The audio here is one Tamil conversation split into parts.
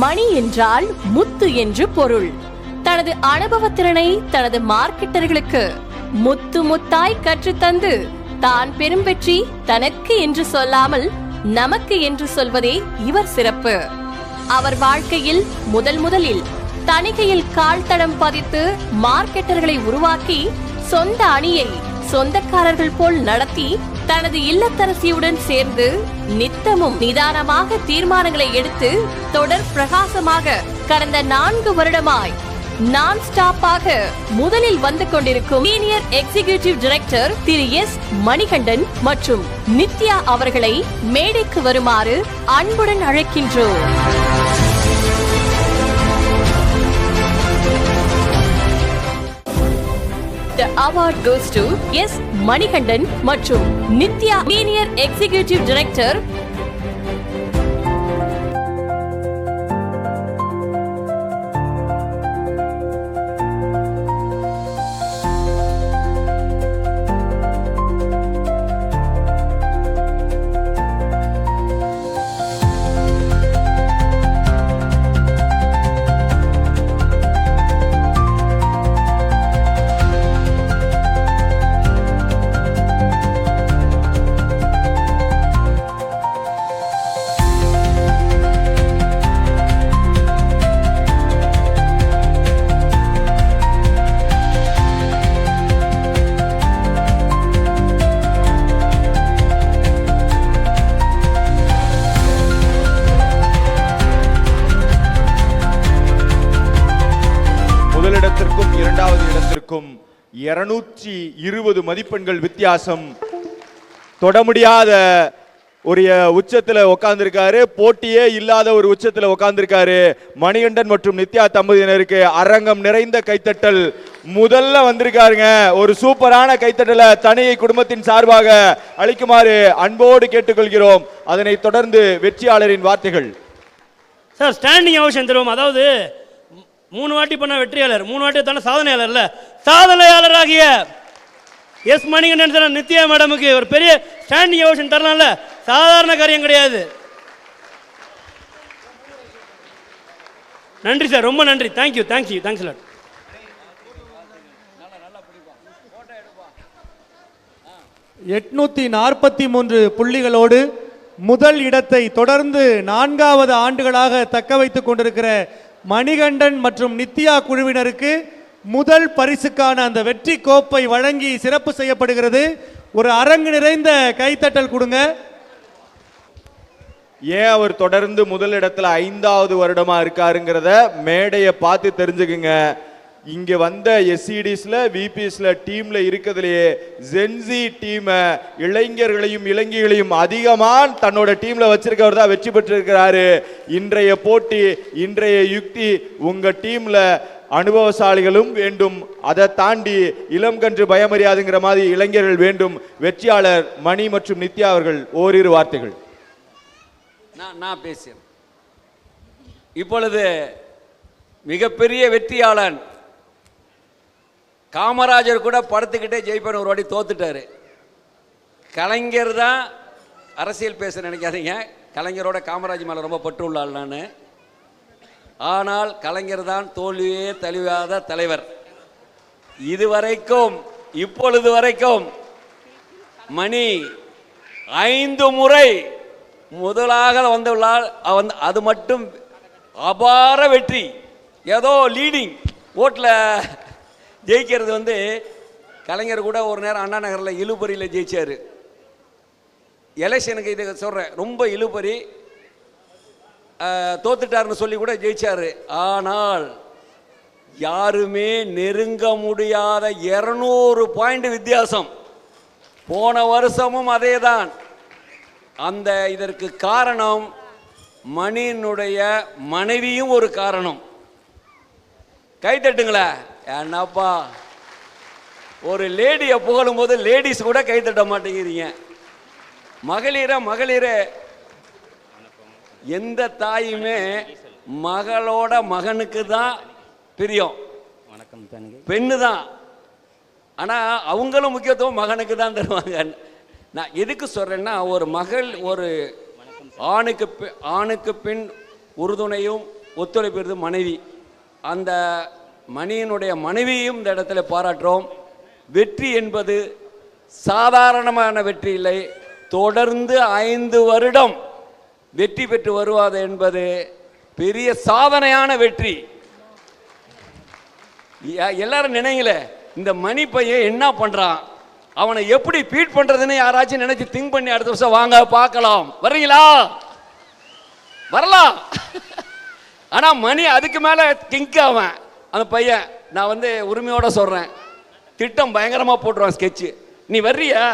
மணி என்றால் முத்து என்று பொருள். தனது அனுபவத்திறனை தனது மார்க்கெட்டர்களுக்கு முத்து முத்தாய் கற்றுத்தந்து தான் பெரும் வெற்றி தனக்கு என்று சொல்லாமல் நமக்கு என்று சொல்வதே இவர் சிறப்பு. அவர் வாழ்க்கையில் முதலில் தணிக்கையில் கால் தடம் பதித்து மார்க்கெட்டர்களை உருவாக்கி சொந்த அணியை சொந்தக்காரர்கள் போல் நடத்தி தனது இல்லத்தரசியுடன் சேர்ந்து நித்தமும் நிதானமாக தீர்மானங்களை எடுத்து தொடர் பிரகாசமாக கடந்த 4 வருடமாய் நான் ஸ்டாப்பாக முதலில் வந்து கொண்டிருக்கும் சீனியர் எக்ஸிகியூட்டிவ் டைரக்டர் திரு எஸ் மணிகண்டன் மற்றும் நித்யா அவர்களை மேடைக்கு வருமாறு அன்புடன் அழைக்கின்றோம். The award goes to S. Manikandan மற்றும் நித்யா Senior Executive Director. முதலிடத்திற்கும் இரண்டாவது இடத்திற்கும் 220 மதிப்பெண்கள் வித்தியாசம். தொட முடியாத ஒரு உச்சத்துல உட்கார்ந்திருக்காரு. போட்டியே இல்லாத ஒரு உச்சத்துல உட்கார்ந்திருக்காரு. மணிகண்டன் மற்றும் நித்யா தம்பதியினருக்கு அரங்கம் நிறைந்த கைத்தட்டல். முதல்ல வந்திருக்காருங்க. ஒரு சூப்பரான கைத்தட்டல தனியை குடும்பத்தின் சார்பாக அளிக்குமாறு அன்போடு கேட்டுக்கொள்கிறோம். அதனைத் தொடர்ந்து வெற்றியாளரின் வார்த்தைகள். சார் ஸ்டாண்டிங் அவசியம் தருவோம். அதாவது 3 வாட்டி பண்ண வெற்றியாளர், 3 வாட்டி தானே சாதனையாளர்ல, சாதனையாளராகிய எஸ் மணிகண்டன் சார் நித்யா மேடமுக்கு ஒரு பெரிய ஸ்டாண்டிங் ஓவேஷன் தரலாம்ல. சாதாரண காரியம் கிடையாது. நன்றி சார், ரொம்ப நன்றி. Thank you thank you thanks lot. புள்ளிகளோடு முதல் இடத்தை தொடர்ந்து 4வது ஆண்டுகளாக தக்க வைத்துக் கொண்டிருக்கிற மணிகண்டன் மற்றும் நித்யா குழுவினருக்கு முதல் பரிசுக்கான அந்த வெற்றி கோப்பை வழங்கி சிறப்பு செய்யப்படுகிறது. ஒரு அரங்கு நிறைந்த கைத்தட்டல் கொடுங்க. ஏன் அவர் தொடர்ந்து முதல் இடத்துல 5வது வருடமா இருக்காருங்கிறத மேடையை பார்த்து தெரிஞ்சுக்குங்க. இங்க வந்த எஸ்சிடிஸ்ல விபிஎஸ்ல டீம்ல இருக்கிறதுலயே ஜென்சி டீம் இளைஞர்களையும் இளைஞர்களையும் அதிகமா தன்னோட டீம்ல வச்சிருக்கவர் தான் வெற்றி பெற்றிருக்கிறாரு. இன்றைய போட்டி, இன்றைய யுக்தி, உங்க டீம்ல அனுபவசாலிகளும் வேண்டும், அதை தாண்டி இளம் கன்று பயமறியாதுங்கிற மாதிரி இளைஞர்கள் வேண்டும். வெற்றியாளர் மணி மற்றும் நித்யா அவர்கள் ஓரிரு வார்த்தைகள். நான் பேசுறேன். இப்பொழுது மிகப்பெரிய வெற்றியாளன் காமராஜர் கூட படுத்துக்கிட்டே ஜெயிப்பேன் ஒரு வாட்டி தோத்துட்டாரு. கலைஞர் தான் அரசியல் பேச நினைக்காதீங்க. கலைஞரோட காமராஜ் மேலே ரொம்ப பற்று உள்ளாள் நான். ஆனால் கலைஞர் தான் தோல்வியே தழுவாத தலைவர். இதுவரைக்கும் இப்பொழுது வரைக்கும் மணி 5 முறை முதலாக வந்துள்ளார். அது மட்டும் அபார வெற்றி. ஏதோ லீடிங் ஓட்டில் ஜெயிக்கிறது கலைஞர் கூட ஒரு நேரம் அண்ணா நகரில் இழுபறியில் ஜெயிச்சார். எலெக்ஷனுக்கு இதை சொல்கிறேன், ரொம்ப இழுபறி தோத்துட்டார்னு சொல்லி கூட ஜெயிச்சார். ஆனால் யாருமே நெருங்க முடியாத 200 பாயிண்ட் வித்தியாசம். போன வருஷமும் அதே தான். இதற்கு காரணம் மணியினுடைய மனைவியும் ஒரு காரணம். கைத்தட்டுங்களா என்னப்பா. ஒரு லேடியை புகழும் போது லேடிஸ் கூட கைத்தட்ட மாட்டேங்கிறீங்க. மகளிரே எந்த தாயுமே மகளோட மகனுக்கு தான் பிரியம், பெண்ணு தான். ஆனால் அவங்களும் முக்கியத்துவம் மகனுக்கு தான் தருவாங்க. நான் எதுக்கு சொல்கிறேன்னா, ஒரு மகள் ஒரு ஆணுக்கு பெண் உறுதுணையும் ஒத்துழைப்பு மனைவி. அந்த மணியினுடைய மனைவியும் இந்த இடத்துல பாராட்டுறோம். வெற்றி என்பது சாதாரணமான வெற்றி இல்லை. தொடர்ந்து 5 வருடம் வெற்றி பெற்று வருவது என்பது பெரிய சாதனையான வெற்றி. எல்லாரும் நினைங்கள, இந்த மணி பையன் என்ன பண்றான், அவனை எப்படி பீட் பண்றதுன்னு யாராச்சும் நினைச்சு திங்க் பண்ணி அடுத்த வருஷம் வாங்க பார்க்கலாம். வர்றீங்களா? வரலாம். ஆனா மணி அதுக்கு மேல கிங்க் அவன் அந்த பையன். நான் வந்து உரிமையோட சொல்றேன், திட்டம் பயங்கரமா போட்டுருவான் ஸ்கெட்சு. நீ வர்றியா,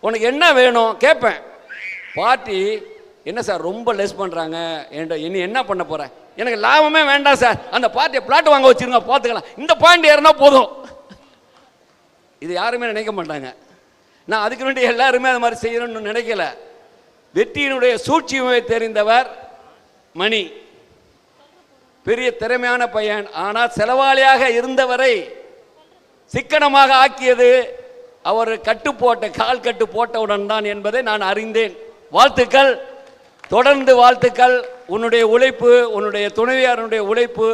உனக்கு என்ன வேணும் கேட்பேன். பார்ட்டி என்ன சார் ரொம்ப லெஸ் பண்றாங்க, இனி என்ன பண்ண போற? எனக்கு லாபமே வேண்டாம் சார், அந்த பார்ட்டியை பிளாட் வாங்க வச்சிருங்க பார்த்துக்கலாம், இந்த பாயிண்ட் ஏறினா போதும். இது யாருமே நினைக்க மாட்டாங்க. நான் அதுக்கு வேண்டி எல்லாருமே அது மாதிரி செய்யணும்னு நினைக்கல. வெற்றியினுடைய சூழ்ச்சியுமே தெரிந்தவர் மணி. பெரிய திறமையான பையன். ஆனால் செலவாளியாக இருந்தவரை சிக்கனமாக ஆக்கியது அவர் கால் கட்டு போட்டவுடன் தான் என்பதை நான் அறிந்தேன். வாழ்த்துக்கள், தொடர்ந்து வாழ்த்துக்கள். உன்னுடைய உழைப்பு, உன்னுடைய துணைவியாருடைய உழைப்பு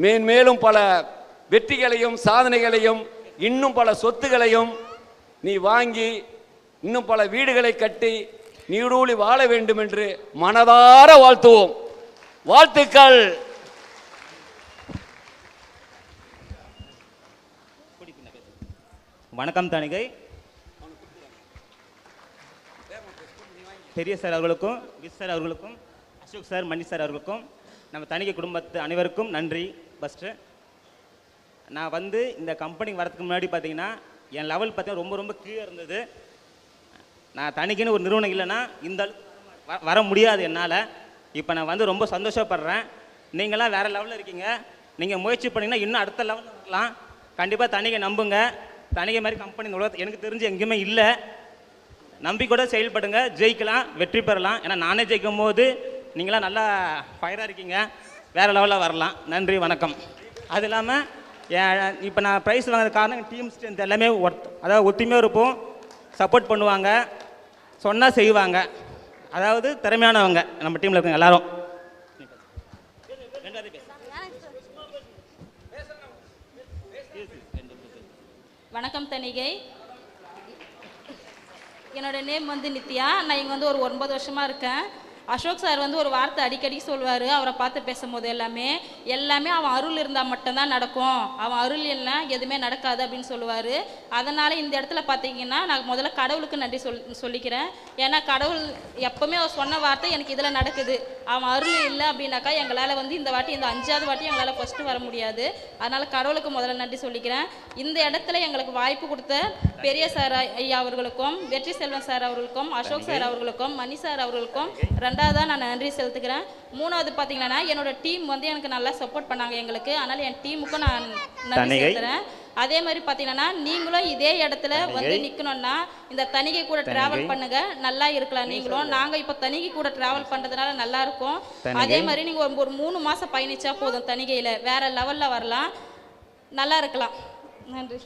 மேன்மேலும் பல வெற்றிகளையும் சாதனைகளையும் இன்னும் பல சொத்துகளையும் நீ வாங்கி இன்னும் பல வீடுகளை கட்டி நீடூழி வாழ வேண்டும் என்று மனதார வாழ்த்துவோம். வாழ்த்துக்கள். வணக்கம் தணிகை. பெரிய சார் அவர்களுக்கும், விஸ் சார் அவர்களுக்கும், அசோக் சார், மணி சார் அவர்களுக்கும், நம்ம தணிகை குடும்பத்து அனைவருக்கும் நன்றி. ஃபஸ்ட்டு நான் வந்து இந்த கம்பெனிக்கு வரதுக்கு முன்னாடி பார்த்தீங்கன்னா என் லெவல் பார்த்தீங்கன்னா ரொம்ப ரொம்ப கீழே இருந்தது. நான் தணிக்கைன்னு ஒரு நிறுவனம் இல்லைன்னா இந்த வர முடியாது என்னால். இப்போ நான் வந்து ரொம்ப சந்தோஷப்படுறேன். நீங்களாம் வேறு லெவலில் இருக்கீங்க. நீங்கள் முயற்சி பண்ணிங்கன்னா இன்னும் அடுத்த லெவலில் வரலாம். கண்டிப்பாக தணிகை நம்புங்க. தணிகை மாதிரி கம்பெனி இந்த உலகத்தில் எனக்கு தெரிஞ்சு எங்கேயுமே இல்லை. நம்பிக்கையோட செயல்படுங்க, ஜெயிக்கலாம், வெற்றி பெறலாம். ஏன்னா நானே ஜெயிக்கும் போது நீங்களாம் நல்லா ஃபயராக இருக்கீங்க, வேறு லெவலில் வரலாம். நன்றி, வணக்கம். அது இல்லாமல் இப்போ நான் ப்ரைஸ் வாங்குறது காரணம் டீம் ஸ்ட்ரென்த் எல்லாமே அதாவது ஒத்துமையாக இருப்போம், சப்போர்ட் பண்ணுவாங்க, சொன்னால் செய்வாங்க. அதாவது திறமையானவங்க நம்ம டீமில் இருக்கவங்க எல்லாரும். வணக்கம் தணிகை. என்னோட நேம் வந்து நித்யா. நான் இங்கே வந்து ஒரு 9 வருஷமாக இருக்கேன். அசோக் சார் வந்து ஒரு வார்த்தை அடிக்கடி சொல்வார் அவரை பார்த்து பேசும்போது, எல்லாமே அவன் அருள் இருந்தால் மட்டும்தான் நடக்கும், அவன் அருள் இல்லைன்னா எதுவுமே நடக்காது அப்படின்னு சொல்லுவார். அதனால் இந்த இடத்துல பார்த்தீங்கன்னா நான் முதல்ல கடவுளுக்கு நன்றி சொல்லிக்கிறேன். ஏன்னா கடவுள் எப்போவுமே அவர் சொன்ன வார்த்தை எனக்கு இதில் நடக்குது. அவன் அருள் இல்லை அப்படின்னாக்கா எங்களால் வந்து இந்த 5வது வாட்டி எங்களால் ஃபஸ்ட்டு வர முடியாது. அதனால் கடவுளுக்கு முதல்ல நன்றி சொல்லிக்கிறேன். இந்த இடத்துல எங்களுக்கு வாய்ப்பு கொடுத்த பெரிய சார் ஐயா அவர்களுக்கும், வெற்றி செல்வன் சார் அவர்களுக்கும், அசோக் சார் அவர்களுக்கும், மணி சார் அவர்களுக்கும் ரெண்டாவதாக நான் நன்றி செலுத்துக்கிறேன். 3வது பார்த்தீங்கன்னா என்னோட டீம் வந்து எனக்கு நல்லா சப்போர்ட் பண்ணாங்க எங்களுக்கு. அதனால் என் டீமுக்கும் நான் நன்றி செலுத்துகிறேன். அதே மாதிரி பார்த்தீங்கன்னா நீங்களும் இதே இடத்துல வந்து நிற்கணும்னா இந்த தணிகை கூட டிராவல் பண்ணுங்க, நல்லா இருக்கலாம் நீங்களும். நாங்கள் இப்போ தணிகை கூட டிராவல் பண்ணுறதுனால நல்லா இருக்கும். அதே மாதிரி நீங்கள் ஒரு 3 மாதம் பயணிச்சா போதும், தணிகையில் வேற லெவலில் வரலாம், நல்லா இருக்கலாம். நன்றி.